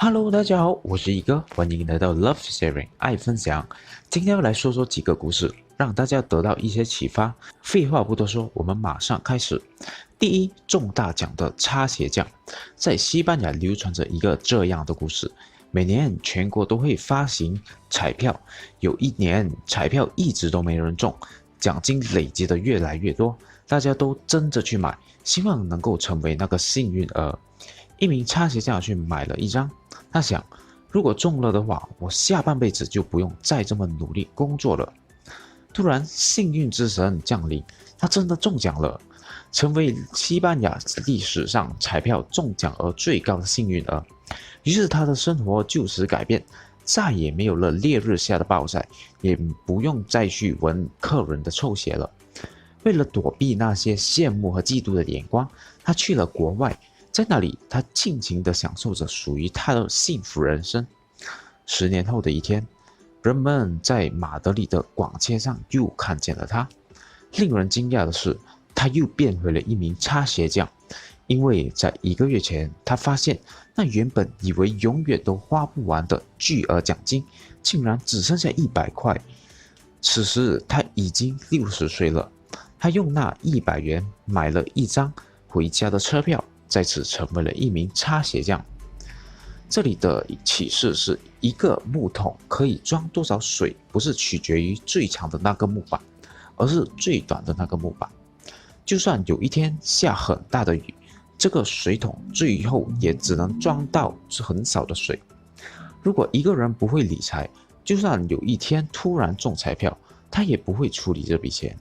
Hello，大家好，我是一哥，欢迎来到 Love Sharing 爱分享。今天要来说说几个故事，让大家得到一些启发。废话不多说，我们马上开始。第一，中大奖的擦鞋匠，在西班牙流传着一个这样的故事。每年全国都会发行彩票，有一年彩票一直都没人中，奖金累积的越来越多，大家都争着去买，希望能够成为那个幸运儿。一名擦鞋匠去买了一张，他想，如果中了的话，我下半辈子就不用再这么努力工作了。突然，幸运之神降临，他真的中奖了，成为西班牙历史上彩票中奖额最高的幸运儿。于是他的生活就此改变，再也没有了烈日下的暴晒，也不用再去闻客人的臭鞋了。为了躲避那些羡慕和嫉妒的眼光，他去了国外。在那里，他尽情地享受着属于他的幸福人生。10年后的一天，人们在马德里的广街上又看见了他。令人惊讶的是，他又变回了一名擦鞋匠，因为在1个月前，他发现那原本以为永远都花不完的巨额奖金，竟然只剩下100块。此时他已经60岁了，他用那100元买了一张回家的车票。再次成为了一名擦鞋匠。这里的启示是，一个木桶可以装多少水，不是取决于最长的那个木板，而是最短的那个木板。就算有一天下很大的雨，这个水桶最后也只能装到很少的水。如果一个人不会理财，就算有一天突然中彩票，他也不会处理这笔钱，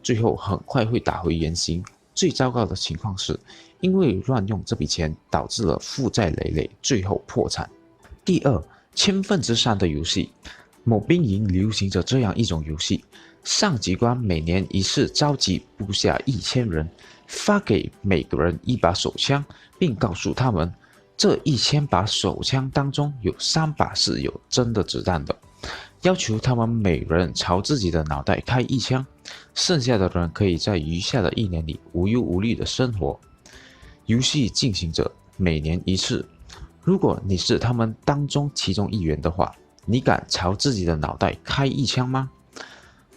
最后很快会打回原形。最糟糕的情况是，因为乱用这笔钱，导致了负债累累，最后破产。第二，千分之三的游戏，某兵营流行着这样一种游戏，上级官每年一次召集部下1000人，发给每个人一把手枪，并告诉他们，这1000把手枪当中有3把是有真的子弹的，要求他们每人朝自己的脑袋开1枪。剩下的人可以在余下的1年里无忧无虑的生活。游戏进行着，每年一次。如果你是他们当中其中一员的话，你敢朝自己的脑袋开1枪吗？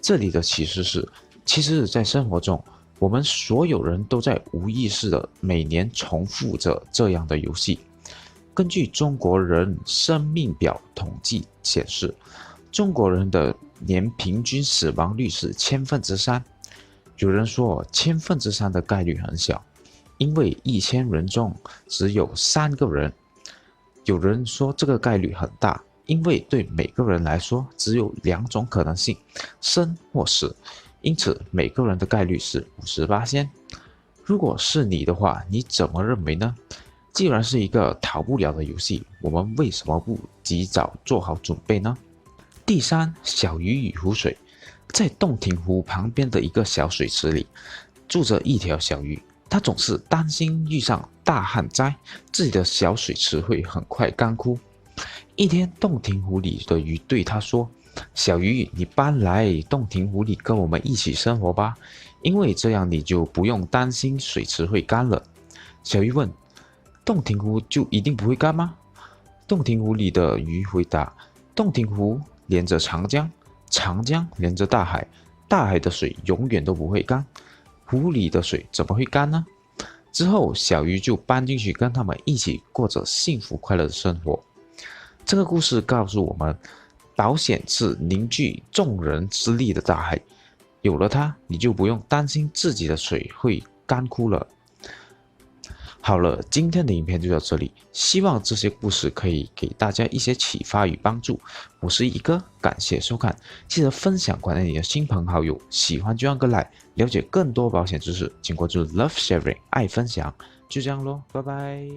这里的启示是，其实在生活中，我们所有人都在无意识的每年重复着这样的游戏。根据中国人生命表统计显示，中国人的年平均死亡率是3%。有人说3%的概率很小，因为1000人中只有3个人。有人说这个概率很大，因为对每个人来说只有2种可能性，生或死，因此每个人的概率是58%。如果是你的话，你怎么认为呢？既然是一个逃不了的游戏，我们为什么不及早做好准备呢？第三，小鱼与湖水。在洞庭湖旁边的一个小水池里，住着一条小鱼。它总是担心遇上大旱灾，自己的小水池会很快干枯。一天，洞庭湖里的鱼对它说：“小鱼，你搬来洞庭湖里跟我们一起生活吧，因为这样你就不用担心水池会干了。”小鱼问：“洞庭湖就一定不会干吗？”洞庭湖里的鱼回答：“洞庭湖连着长江，长江连着大海，大海的水永远都不会干，湖里的水怎么会干呢？”之后，小鱼就搬进去跟他们一起过着幸福快乐的生活。这个故事告诉我们，保险是凝聚众人之力的大海，有了它，你就不用担心自己的水会干枯了。好了，今天的影片就到这里，希望这些故事可以给大家一些启发与帮助。我是一哥，感谢收看，记得分享给你的亲朋好友，喜欢就按个 like， 了解更多保险知识，请关注 Love Sharing 爱分享。就这样咯，拜拜。